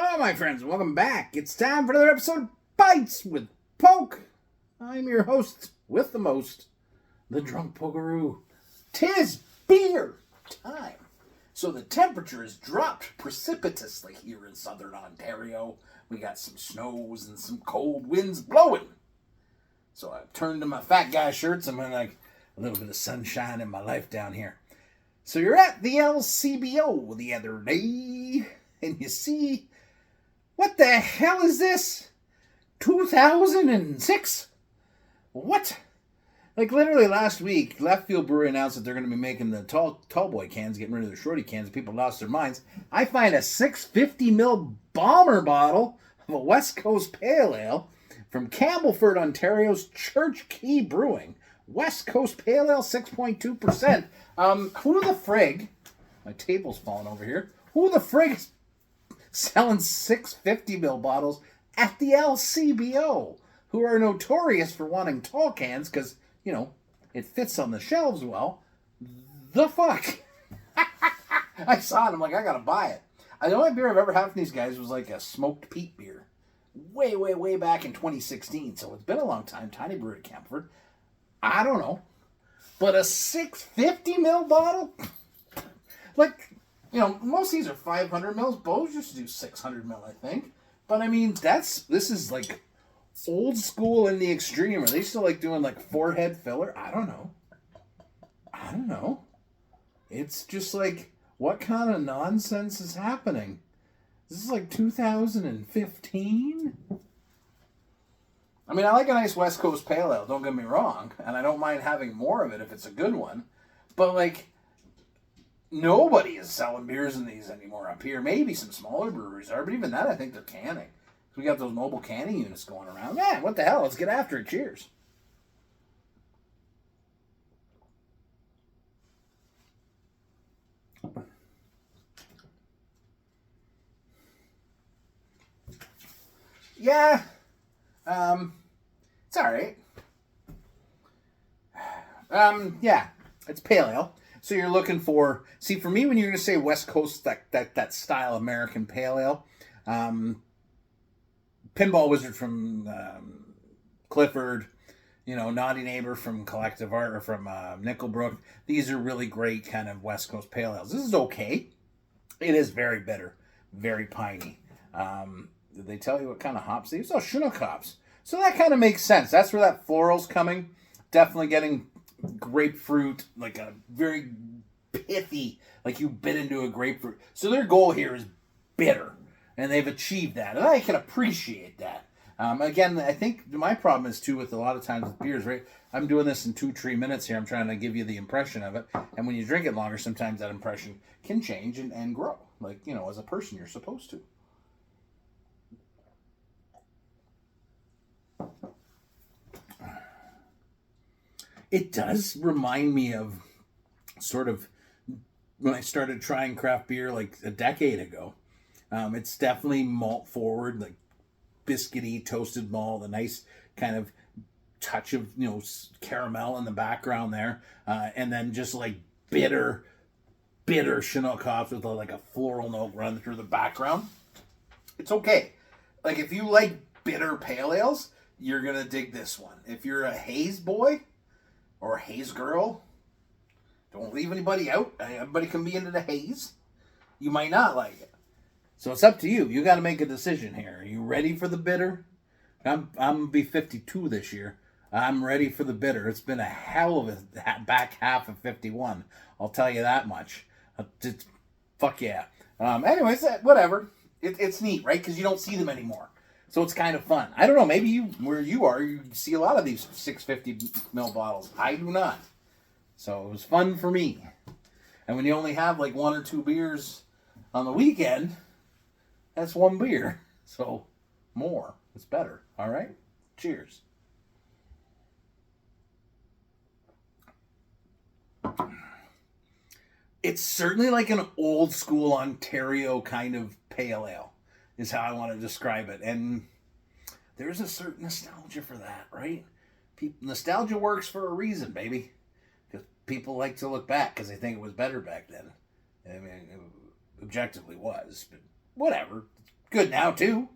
Hello, my friends. Welcome back. It's time for another episode of Bites with Poke. I'm your host with the most, the Drunk Pokeroo. 'Tis beer time. So the temperature has dropped precipitously here in southern Ontario. We got some snows and some cold winds blowing. So I've turned to my fat guy shirts. I'm in like a little bit of sunshine in my life down here. So you're at the LCBO the other day, and you see, what the hell is this? 2006? What? Like literally last week, Left Field Brewery announced that they're going to be making the tall boy cans, getting rid of the shorty cans. People lost their minds. I find a 650ml bomber bottle of a West Coast Pale Ale from Campbellford, Ontario's Church Key Brewing. West Coast Pale Ale, 6.2%. Who the frig? My table's falling over here. Who the frig is selling 650ml bottles at the LCBO? Who are notorious for wanting tall cans because, you know, it fits on the shelves well. The fuck? I saw it. I'm like, I gotta buy it. The only beer I've ever had from these guys was like a smoked peat beer. Way back in 2016. So it's been a long time. Tiny brewery at Campbellford. I don't know. But a 650ml bottle? Like, you know, most of these are 500 mils. Bose used to do 600 mil, I think. But I mean, this is like old school in the extreme. Are they still like doing like forehead filler? I don't know. It's just like, what kind of nonsense is happening? This is like 2015? I mean, I like a nice West Coast Pale Ale, don't get me wrong. And I don't mind having more of it if it's a good one. But like, nobody is selling beers in these anymore up here. Maybe some smaller breweries are, but even that, I think they're canning. We got those mobile canning units going around. Man, what the hell? Let's get after it. Cheers. Yeah. It's all right. Yeah. It's pale ale. So you're looking for, see, for me, when you're going to say West Coast, that style American pale ale, Pinball Wizard from Clifford, you know, Naughty Neighbor from Collective Art, or from Nickelbrook, these are really great kind of West Coast pale ales. This is okay. It is very bitter, very piney. Did they tell you what kind of hops they use? Oh, Chinook hops. So that kind of makes sense. That's where that floral's coming. Definitely getting grapefruit, like a very pithy, like you bit into a grapefruit. So their goal here is bitter, and they've achieved that, and I can appreciate that. Again, I think my problem is too with a lot of times with beers, right? I'm doing this in 2-3 minutes here. I'm trying to give you the impression of it, and when you drink it longer, sometimes that impression can change and grow. Like, you know, as a person, you're supposed to. It does remind me of sort of when I started trying craft beer like a decade ago. It's definitely malt forward, like biscuity, toasted malt, a nice kind of touch of, you know, caramel in the background there. And then just like bitter Chinook hops with like a floral note running through the background. It's okay. Like if you like bitter pale ales, you're going to dig this one. If you're a haze boy or a haze girl, don't leave anybody out. Everybody can be into the haze. You might not like it. So it's up to you. You got to make a decision here. Are you ready for the bitter? I'm going to be 52 this year. I'm ready for the bitter. It's been a hell of a back half of 51. I'll tell you that much. Fuck yeah. Anyways, whatever. It's neat, right? Because you don't see them anymore. So it's kind of fun. I don't know, maybe where you are, you see a lot of these 650ml bottles. I do not. So it was fun for me. And when you only have like 1 or 2 beers on the weekend, that's 1 beer. So more. It's better. All right? Cheers. It's certainly like an old school Ontario kind of pale ale, is how I want to describe it. And there's a certain nostalgia for that, right? Nostalgia works for a reason, baby. Because people like to look back because they think it was better back then. I mean, it objectively was, but whatever. good now too.